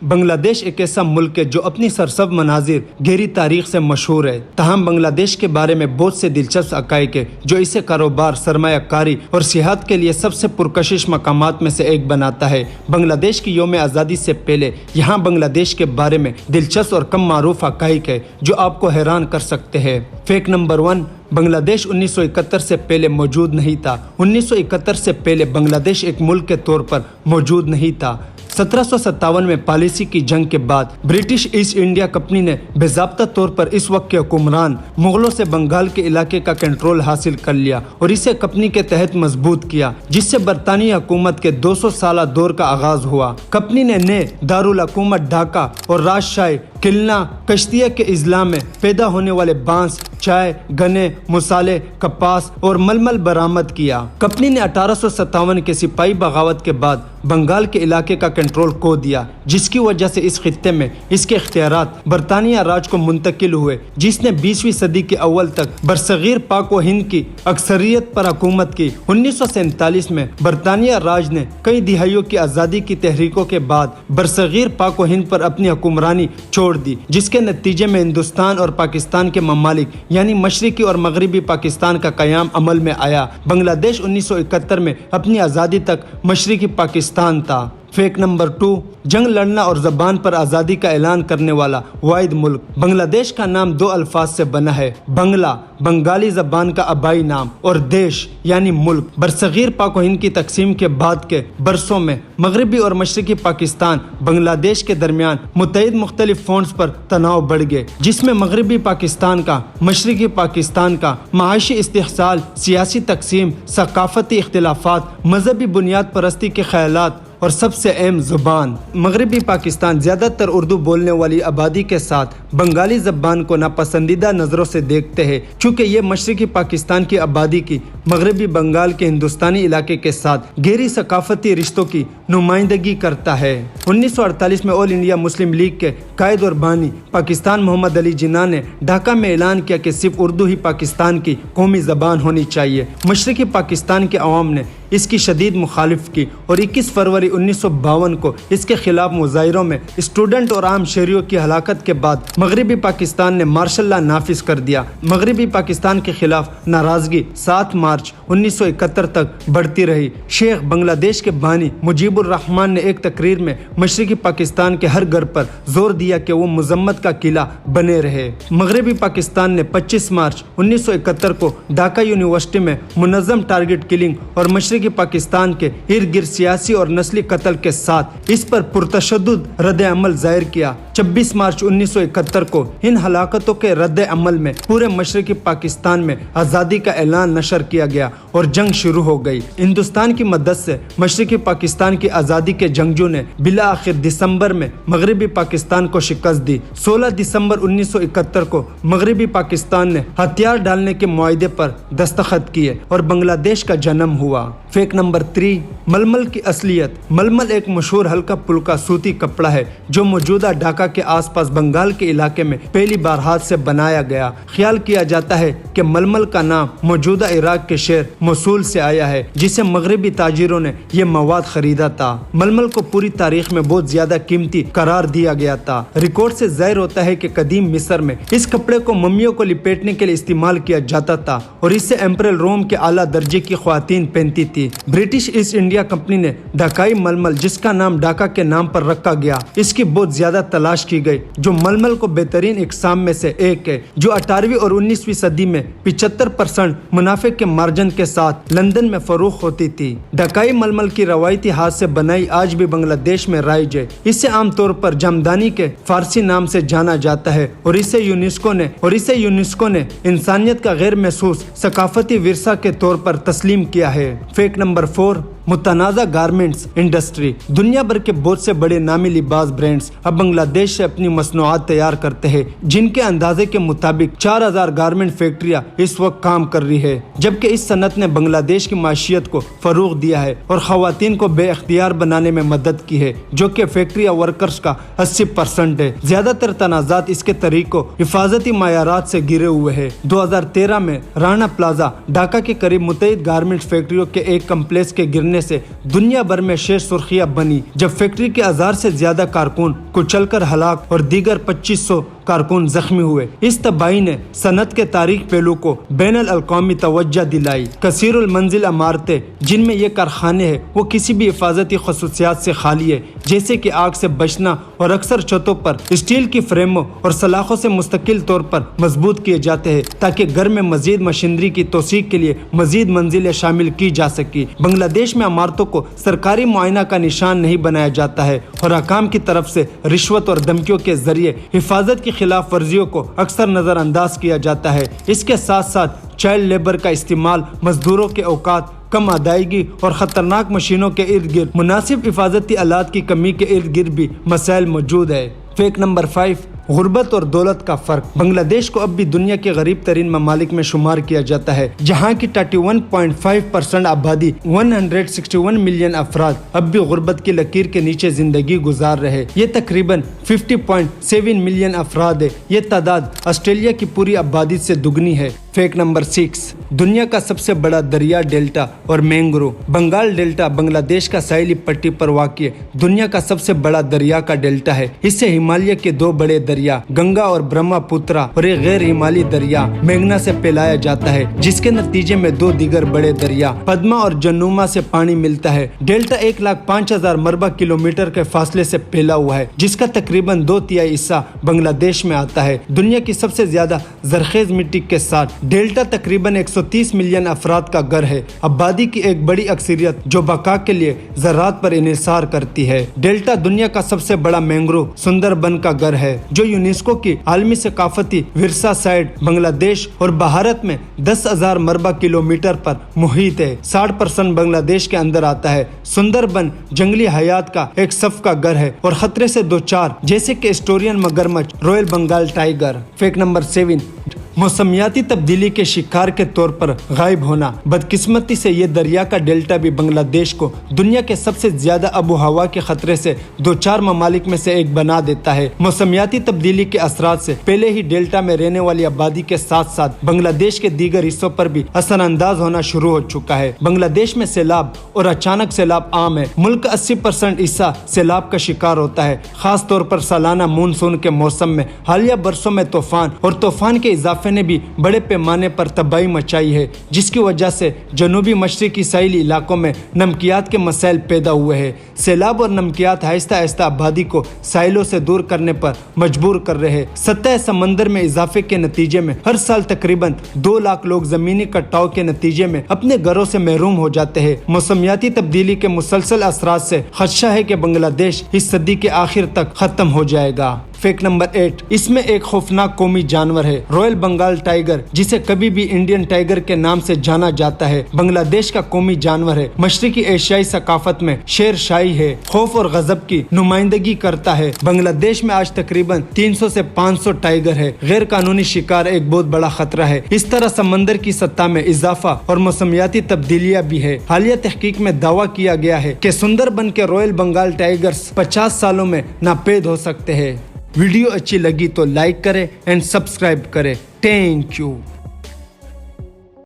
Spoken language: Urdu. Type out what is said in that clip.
بنگلہ دیش ایک ایسا ملک ہے جو اپنی سرسبز مناظر گہری تاریخ سے مشہور ہے، تاہم بنگلہ دیش کے بارے میں بہت سے دلچسپ حقائق ہیں جو اسے کاروبار، سرمایہ کاری اور سیاحت کے لیے سب سے پرکشش مقامات میں سے ایک بناتا ہے۔ بنگلہ دیش کی یوم آزادی سے پہلے یہاں بنگلہ دیش کے بارے میں دلچسپ اور کم معروف حقائق ہیں جو آپ کو حیران کر سکتے ہیں۔ فیکٹ نمبر 1، بنگلہ دیش 1971 سے پہلے موجود نہیں تھا۔ 1971 سے پہلے بنگلہ دیش ایک ملک کے طور پر موجود نہیں تھا۔ 1757 میں پالیسی کی جنگ کے بعد برٹش ایسٹ انڈیا کمپنی نے باضابطہ طور پر اس وقت کے حکمران مغلوں سے بنگال کے علاقے کا کنٹرول حاصل کر لیا اور اسے کمپنی کے تحت مضبوط کیا، جس سے برطانوی حکومت کے 200 سالہ دور کا آغاز ہوا۔ کمپنی نے نئے دارالحکومت ڈھاکہ اور راجشاہی قلعہ کشتیہ کے اضلاع میں پیدا ہونے والے بانس، چائے، گنے، مسالے، کپاس اور ململ برآمد کیا۔ کمپنی نے 1857 کے سپاہی بغاوت کے بعد بنگال کے علاقے کا کنٹرول کھو دیا، جس کی وجہ سے اس خطے میں اس کے اختیارات برطانیہ راج کو منتقل ہوئے، جس نے 20ویں صدی کے اول تک برصغیر پاک و ہند کی اکثریت پر حکومت کی۔ 1947 میں برطانیہ راج نے کئی دہائیوں کی آزادی کی تحریکوں کے بعد برصغیر پاک و ہند پر اپنی حکمرانی چھوڑ دی، جس کے نتیجے میں ہندوستان اور پاکستان کے ممالک یعنی مشرقی اور مغربی پاکستان کا قیام عمل میں آیا۔ بنگلہ دیش 1971 میں اپنی آزادی تک مشرقی پاکستان تھا۔ فیکٹ نمبر 2، جنگ لڑنا اور زبان پر آزادی کا اعلان کرنے والا واحد ملک۔ بنگلہ دیش کا نام 2 الفاظ سے بنا ہے، بنگلہ بنگالی زبان کا آبائی نام اور دیش یعنی ملک۔ برصغیر پاک و ہند کی تقسیم کے بعد کے برسوں میں مغربی اور مشرقی پاکستان بنگلہ دیش کے درمیان متعدد مختلف فرنٹس پر تناؤ بڑھ گئے، جس میں مغربی پاکستان کا، مشرقی پاکستان کا معاشی استحصال، سیاسی تقسیم، ثقافتی اختلافات، مذہبی بنیاد پرستی کے خیالات اور سب سے اہم زبان۔ مغربی پاکستان زیادہ تر اردو بولنے والی آبادی کے ساتھ بنگالی زبان کو ناپسندیدہ نظروں سے دیکھتے ہیں، چونکہ یہ مشرقی پاکستان کی آبادی کی مغربی بنگال کے ہندوستانی علاقے کے ساتھ گہری ثقافتی رشتوں کی نمائندگی کرتا ہے۔ 1948 میں آل انڈیا مسلم لیگ کے قائد اور بانی پاکستان محمد علی جناح نے ڈھاکہ میں اعلان کیا کہ صرف اردو ہی پاکستان کی قومی زبان ہونی چاہیے۔ مشرقی پاکستان کے عوام نے اس کی شدید مخالفت کی اور 21 فروری 1952 کو اس کے خلاف مظاہروں میں اسٹوڈنٹ اور عام شہریوں کی ہلاکت کے بعد مغربی پاکستان نے مارشل لا نافذ کر دیا۔ مغربی پاکستان کے خلاف ناراضگی 7 مارچ 1971 تک بڑھتی رہی۔ شیخ بنگلہ دیش کے بانی مجیب الرحمان نے ایک تقریر میں مشرقی پاکستان کے ہر گھر پر زور دیا کہ وہ مذمت کا قلعہ بنے رہے۔ مغربی پاکستان نے 25 مارچ 1971 کو ڈھاکہ یونیورسٹی میں منظم ٹارگٹ کلنگ اور مشرقی پاکستان کے ارد گرد سیاسی اور نسلی قتل کے ساتھ اس پر پرتشدد رد عمل ظاہر کیا۔ 26 مارچ 1971 کو ان ہلاکتوں کے رد عمل میں پورے مشرقی پاکستان میں آزادی کا اعلان نشر کیا گیا اور جنگ شروع ہو گئی۔ ہندوستان کی مدد سے مشرقی پاکستان کی آزادی کے جنگجو نے بالآخر دسمبر میں مغربی پاکستان کو شکست دی۔ 16 دسمبر 1971 کو مغربی پاکستان نے ہتھیار ڈالنے کے معاہدے پر دستخط کیے اور بنگلہ دیش کا جنم ہوا۔ فیکٹ نمبر 3، ململ کی اصلیت۔ ململ ایک مشہور ہلکا پھلکا صوتی کپڑا ہے جو موجودہ ڈھاکہ کے آس پاس بنگال کے علاقے میں پہلی بار ہاتھ سے بنایا گیا۔ خیال کیا جاتا ہے کہ ململ کا نام موجودہ عراق کے شہر موصول سے آیا ہے، جسے مغربی تاجروں نے یہ مواد خریدا تھا۔ ململ کو پوری تاریخ میں بہت زیادہ قیمتی قرار دیا گیا تھا۔ ریکارڈ سے ظاہر ہوتا ہے کہ قدیم مصر میں اس کپڑے کو ممیوں کو لپیٹنے کے لیے استعمال کیا جاتا تھا اور اسے ایمپرل روم کے اعلیٰ درجے کی خواتین پہنتی تھی۔ برٹش ایسٹ انڈیا کمپنی نے ڈھاکائی ململ، جس کا نام ڈھاکہ کے نام پر رکھا گیا، اس کی بہت زیادہ تلاش کی گئی، جو ململ کو بہترین اقسام میں سے ایک ہے، جو 18ویں اور 19ویں صدی میں 75% منافع کے مارجن کے ساتھ لندن میں فروخت ہوتی تھی۔ ڈھاکائی ململ کی روایتی ہاتھ سے بنائی آج بھی بنگلہ دیش میں رائج ہے۔ اسے عام طور پر جمدانی کے فارسی نام سے جانا جاتا ہے اور اسے یونیسکو نے انسانیت کا غیر محسوس ثقافتی ورثہ کے طور پر تسلیم کیا ہے۔ فیکٹ نمبر 4، متنازع گارمنٹس انڈسٹری۔ دنیا بھر کے بہت سے بڑے نامی لباس برانڈز اب بنگلہ دیش سے اپنی مصنوعات تیار کرتے ہیں، جن کے اندازے کے مطابق 4000 گارمنٹ فیکٹریاں اس وقت کام کر رہی ہے، جبکہ اس صنعت نے بنگلہ دیش کی معیشت کو فروغ دیا ہے اور خواتین کو بے اختیار بنانے میں مدد کی ہے، جو کہ فیکٹری ورکرز کا 80% ہے۔ زیادہ تر تنازعات اس کے طریقوں، حفاظتی معیارات سے گرے ہوئے ہیں۔ 2013 میں رانا پلازا ڈھاکہ کے قریب متعدد گارمنٹ فیکٹریوں کے ایک کمپلیکس کے گرنے ہونے سے دنیا بھر میں شیر سرخیاں بنی جب فیکٹری کے 1000 سے زیادہ کارکن کچل کر ہلاک اور دیگر 2500 کارکن زخمی ہوئے۔ اس تباہی نے صنعت کے تاریخی پہلو کو بین الاقوامی توجہ دلائی۔ کثیر المنزل عمارتیں جن میں یہ کارخانے ہیں وہ کسی بھی حفاظتی خصوصیات سے خالی ہے، جیسے کہ آگ سے بچنا، اور اکثر چھتوں پر اسٹیل کی فریموں اور سلاخوں سے مستقل طور پر مضبوط کیے جاتے ہیں تاکہ گھر میں مزید مشینری کی توثیق کے لیے مزید منزلیں شامل کی جا سکی۔ بنگلہ دیش میں عمارتوں کو سرکاری معائنہ کا نشان نہیں بنایا جاتا ہے اور حکام کی طرف سے رشوت اور دھمکیوں کے ذریعے حفاظت کی خلاف ورزیوں کو اکثر نظر انداز کیا جاتا ہے۔ اس کے ساتھ ساتھ چائلڈ لیبر کا استعمال، مزدوروں کے اوقات، کم ادائیگی اور خطرناک مشینوں کے ارد گرد مناسب حفاظتی آلات کی کمی کے ارد گرد بھی مسائل موجود ہے۔ فیکٹ نمبر 5، غربت اور دولت کا فرق۔ بنگلہ دیش کو اب بھی دنیا کے غریب ترین ممالک میں شمار کیا جاتا ہے، جہاں کی 31.5% آبادی 161 ملین افراد اب بھی غربت کی لکیر کے نیچے زندگی گزار رہے۔ یہ تقریباً 50.7 ملین افراد ہے۔ یہ تعداد آسٹریلیا کی پوری آبادی سے دگنی ہے۔ فیکٹ نمبر 6، دنیا کا سب سے بڑا دریا ڈیلٹا اور مینگرو۔ بنگال ڈیلٹا بنگلہ دیش کا ساحلی پٹی پر واقع دنیا کا سب سے بڑا دریا کا ڈیلٹا ہے۔ اس سے ہمالیہ کے 2 بڑے دریا گنگا اور برہما پترا اور ایک غیر ہمالی دریا میگنا سے پھیلایا جاتا ہے، جس کے نتیجے میں 2 دیگر بڑے دریا پدما اور جنوما سے پانی ملتا ہے۔ ڈیلٹا 1,05,000 مربع کلومیٹر کے فاصلے سے پھیلا ہوا ہے، جس کا تقریباً 2/3 حصہ بنگلہ دیش میں آتا ہے۔ دنیا کی سب سے زیادہ زرخیز مٹی کے ساتھ ڈیلٹا تقریباً 130 ملین افراد کا گھر ہے۔ آبادی کی ایک بڑی اکثریت جو بقا کے لیے زراعت پر انحصار کرتی ہے۔ ڈیلٹا دنیا کا سب سے بڑا مینگروو سندر بن کا گھر ہے، جو یونیسکو کی عالمی ثقافتی ورثہ سائٹ بنگلہ دیش اور بھارت میں 10,000 مربع کلومیٹر پر محیط ہے۔ 60% بنگلہ دیش کے اندر آتا ہے۔ سندر بن جنگلی حیات کا ایک صف کا گھر ہے اور خطرے سے دوچار جیسے کہ اسٹورین مگرمچھ، royal Bengal tiger. Fact number 7، موسمیاتی تبدیلی کے شکار کے طور پر غائب ہونا۔ بدقسمتی سے یہ دریا کا ڈیلٹا بھی بنگلہ دیش کو دنیا کے سب سے زیادہ آب و ہوا کے خطرے سے 2-4 ممالک میں سے ایک بنا دیتا ہے۔ موسمیاتی تبدیلی کے اثرات سے پہلے ہی ڈیلٹا میں رہنے والی آبادی کے ساتھ ساتھ بنگلہ دیش کے دیگر حصوں پر بھی اثر انداز ہونا شروع ہو چکا ہے۔ بنگلہ دیش میں سیلاب اور اچانک سیلاب عام ہے۔ ملک کا 80% حصہ سیلاب کا شکار ہوتا ہے، خاص طور پر سالانہ مونسون کے موسم میں۔ حالیہ برسوں میں طوفان اور طوفان کے اضافے نے بھی بڑے پیمانے پر تباہی مچائی ہے، جس کی وجہ سے جنوبی مشرقی ساحلی علاقوں میں نمکیات کے مسائل پیدا ہوئے ہیں۔ سیلاب اور نمکیات آہستہ آہستہ آبادی کو ساحلوں سے دور کرنے پر مجبور کر رہے ہیں۔ سطح سمندر میں اضافے کے نتیجے میں ہر سال تقریباً 2 لاکھ لوگ زمینی کٹاؤ کے نتیجے میں اپنے گھروں سے محروم ہو جاتے ہیں۔ موسمیاتی تبدیلی کے مسلسل اثرات سے خدشہ ہے کہ بنگلہ دیش اس صدی کے آخر تک ختم ہو جائے گا۔ فیکٹ نمبر 8، اس میں ایک خوفناک قومی جانور ہے، رویل بنگال ٹائیگر، جسے کبھی بھی انڈین ٹائیگر کے نام سے جانا جاتا ہے۔ بنگلہ دیش کا قومی جانور ہے۔ مشرقی ایشیائی ثقافت میں شیر شاہی ہے، خوف اور غضب کی نمائندگی کرتا ہے۔ بنگلہ دیش میں آج تقریباً 300 سے 500 ٹائیگر ہے۔ غیر قانونی شکار ایک بہت بڑا خطرہ ہے۔ اس طرح سمندر کی سطح میں اضافہ اور موسمیاتی تبدیلیاں بھی ہے۔ حالیہ تحقیق میں دعویٰ کیا گیا ہے کہ سندر بن کے رویل بنگال ٹائیگرز 50 سالوں میں ناپید ہو سکتے ہیں۔ ویڈیو اچھی لگی تو لائک کریں اینڈ سبسکرائب کریں۔ Thank you.